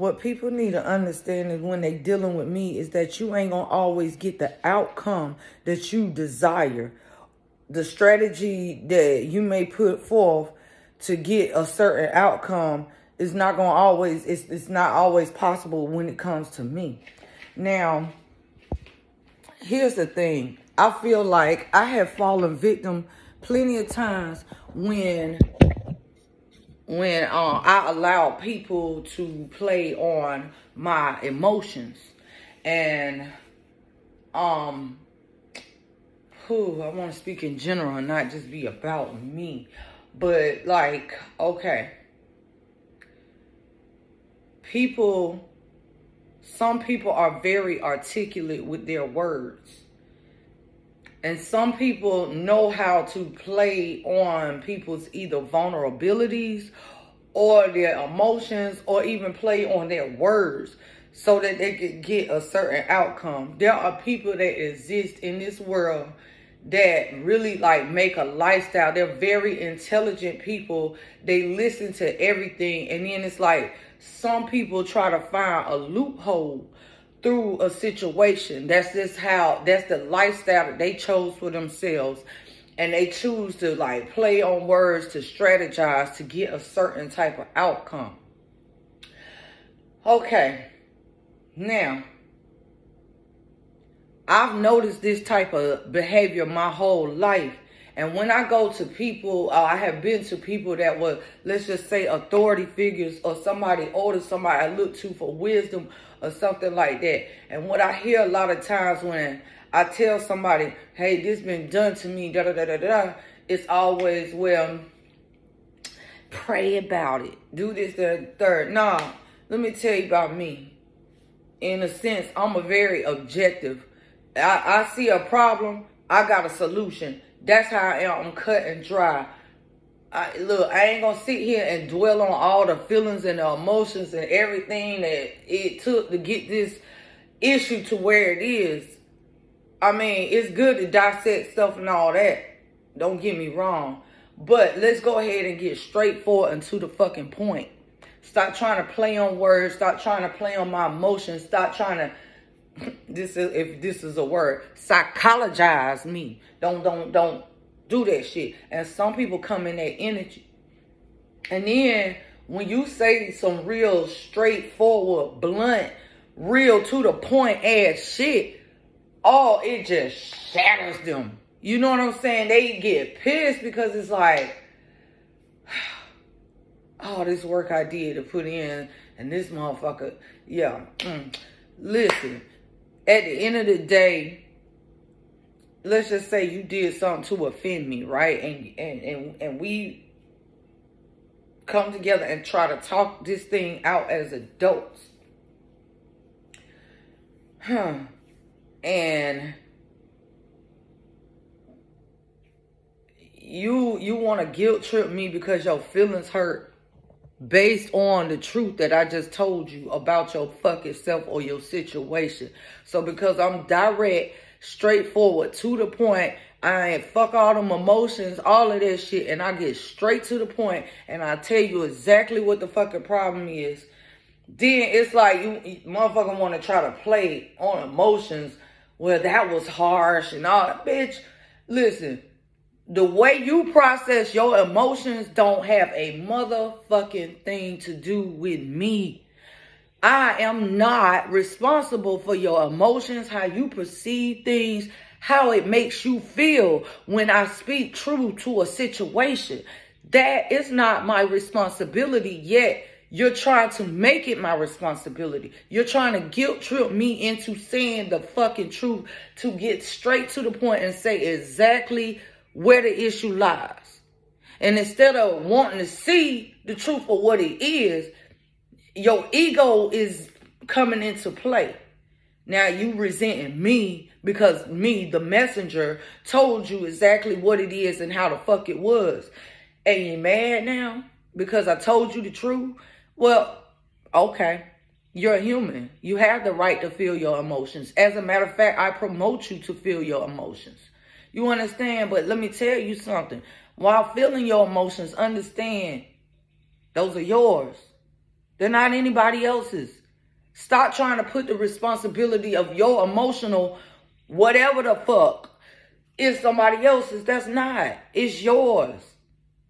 what people need to understand is when they dealing with me is that you ain't gonna always get the outcome that you desire. The strategy that you may put forth to get a certain outcome is not gonna always, it's not always possible when it comes to me. Now, here's the thing. I feel like I have fallen victim plenty of times when I allow people to play on my emotions. And I want to speak in general and not just be about me. But like, okay. Some people are very articulate with their words. And some people know how to play on people's either vulnerabilities or their emotions or even play on their words so that they could get a certain outcome. There are people that exist in this world that really like make a lifestyle. They're very intelligent people. They listen to everything. And then it's like some people try to find a loophole through a situation. That's the lifestyle that they chose for themselves. And they choose to like play on words to strategize to get a certain type of outcome. Okay. Now, I've noticed this type of behavior my whole life. And when I go to people, I have been to people that were, let's just say, authority figures or somebody older, somebody I look to for wisdom or something like that. And what I hear a lot of times when I tell somebody, hey, this been done to me, da-da-da-da-da, it's always, well, pray about it. Do this, that, third. Nah, let me tell you about me. In a sense, I'm a very objective. I see a problem, I got a solution. That's how I am. I'm cut and dry. Look, I ain't going to sit here and dwell on all the feelings and the emotions and everything that it took to get this issue to where it is. I mean, it's good to dissect stuff and all that. Don't get me wrong. But let's go ahead and get straightforward and to the fucking point. Stop trying to play on words. Stop trying to play on my emotions. Stop trying to, if this is a word, psychologize me. Don't do that shit. And some people come in that energy. And then when you say some real straightforward, blunt, real to the point ass shit, oh, it just shatters them. You know what I'm saying? They get pissed because it's like, all this work I did to put in and this motherfucker, yeah. Listen, at the end of the day, let's just say you did something to offend me, right? And we come together and try to talk this thing out as adults. And you want to guilt trip me because your feelings hurt based on the truth that I just told you about your fucking self or your situation. So because I'm direct, straightforward, to the point, I ain't fuck all them emotions, all of that shit, and I get straight to the point and I tell you exactly what the fucking problem is, then it's like you motherfucker want to try to play on emotions. Well, that was harsh and all that. Bitch, listen. The way you process your emotions don't have a motherfucking thing to do with me. I am not responsible for your emotions, how you perceive things, how it makes you feel when I speak true to a situation. That is not my responsibility, yet you're trying to make it my responsibility. You're trying to guilt trip me into saying the fucking truth to get straight to the point and say exactly where the issue lies. And instead of wanting to see the truth for what it is, your ego is coming into play. Now you resenting me because me, the messenger, told you exactly what it is and how the fuck it was. And you mad now because I told you the truth? Well, okay. You're a human. You have the right to feel your emotions. As a matter of fact, I promote you to feel your emotions. You understand? But let me tell you something. While feeling your emotions, understand those are yours. They're not anybody else's. Stop trying to put the responsibility of your emotional whatever the fuck is somebody else's. That's not. It's yours.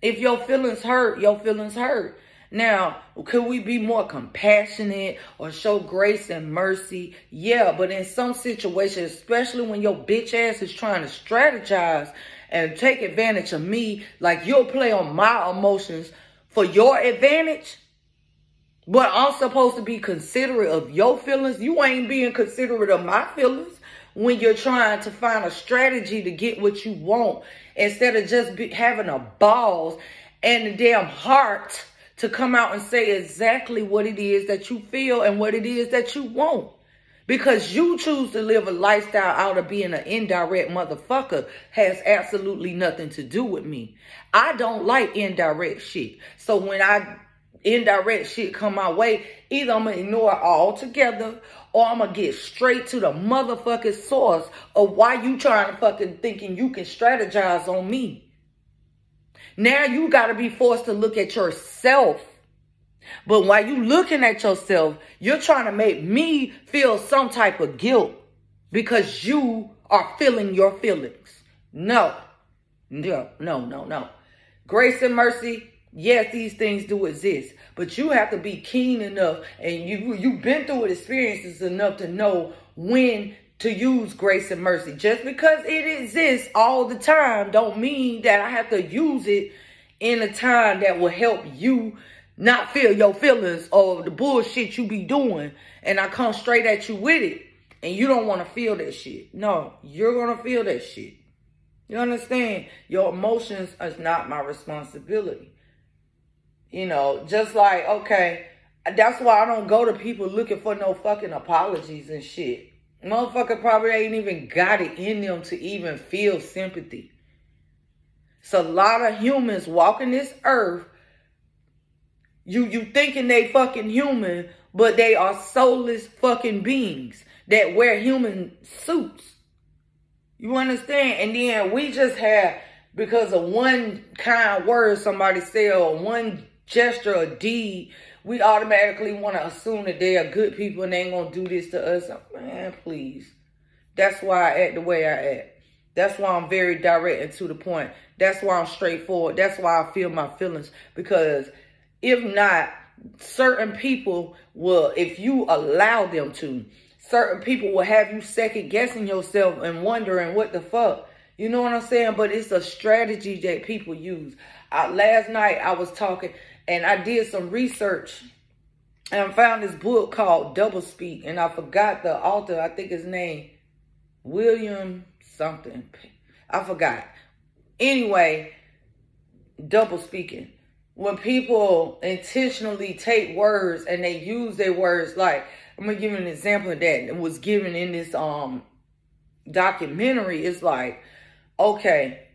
If your feelings hurt, your feelings hurt. Now, could we be more compassionate or show grace and mercy? Yeah, but in some situations, especially when your bitch ass is trying to strategize and take advantage of me, like you'll play on my emotions for your advantage, but I'm supposed to be considerate of your feelings. You ain't being considerate of my feelings when you're trying to find a strategy to get what you want instead of just having a balls and the damn heart to come out and say exactly what it is that you feel and what it is that you want. Because you choose to live a lifestyle out of being an indirect motherfucker has absolutely nothing to do with me. I don't like indirect shit. So when indirect shit come my way, either I'm going to ignore it altogether or I'm going to get straight to the motherfucking source of why you trying to fucking thinking you can strategize on me. Now you got to be forced to look at yourself. But while you looking at yourself, you're trying to make me feel some type of guilt because you are feeling your feelings. No. Grace and mercy, yes, these things do exist. But you have to be keen enough and you've been through experiences enough to know when to use grace and mercy. Just because it exists all the time don't mean that I have to use it in a time that will help you not feel your feelings or the bullshit you be doing. And I come straight at you with it. And you don't want to feel that shit. No, you're going to feel that shit. You understand? Your emotions is not my responsibility. You know, just like, okay, that's why I don't go to people looking for no fucking apologies and shit. Motherfucker probably ain't even got it in them to even feel sympathy. It's a lot of humans walking this earth. You thinking they fucking human, but they are soulless fucking beings that wear human suits. You understand? And then we just have, because of one kind word somebody said or one gesture or deed, we automatically want to assume that they are good people and they ain't going to do this to us. Man, please. That's why I act the way I act. That's why I'm very direct and to the point. That's why I'm straightforward. That's why I feel my feelings. Because if not, certain people will, if you allow them to, certain people will have you second guessing yourself and wondering what the fuck. You know what I'm saying? But it's a strategy that people use. Last night I was talking and I did some research and I found this book called Double Speak. And I forgot the author. I think his name, William something. I forgot. Anyway, double speaking. When people intentionally take words and they use their words, like, I'm going to give you an example of that. It was given in this documentary. It's like, okay,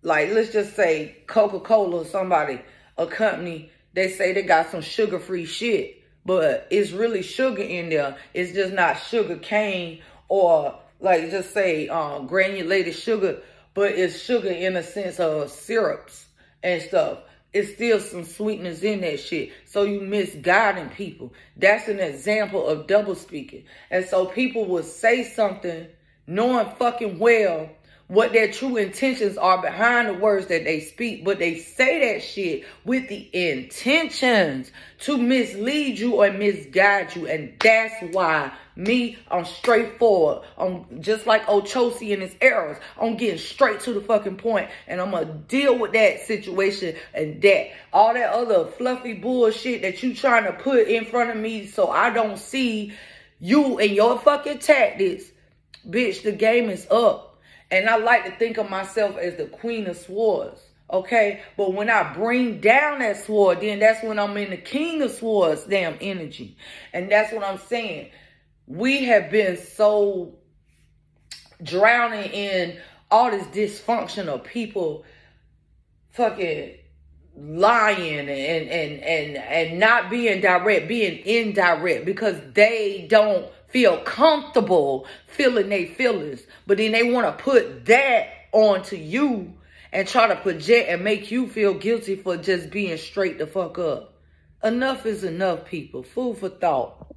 like, let's just say Coca-Cola or somebody, a company, they say they got some sugar-free shit, but it's really sugar in there. It's just not sugar cane or, like, just say granulated sugar, but it's sugar in a sense of syrups and stuff. It's still some sweetness in that shit. So you misguiding people. That's an example of double speaking. And so people will say something knowing fucking well what their true intentions are behind the words that they speak. But they say that shit with the intentions to mislead you or misguide you. And that's why I'm straightforward. I'm just like Ochosi and his arrows. I'm getting straight to the fucking point. And I'm going to deal with that situation and that. All that other fluffy bullshit that you trying to put in front of me so I don't see you and your fucking tactics. Bitch, the game is up. And I like to think of myself as the queen of swords. Okay? But when I bring down that sword, then that's when I'm in the king of swords damn energy. And that's what I'm saying. We have been so drowning in all this dysfunction of people fucking lying and not being direct, being indirect because they don't feel comfortable feeling their feelings. But then they want to put that onto you and try to project and make you feel guilty for just being straight the fuck up. Enough is enough, people. Food for thought.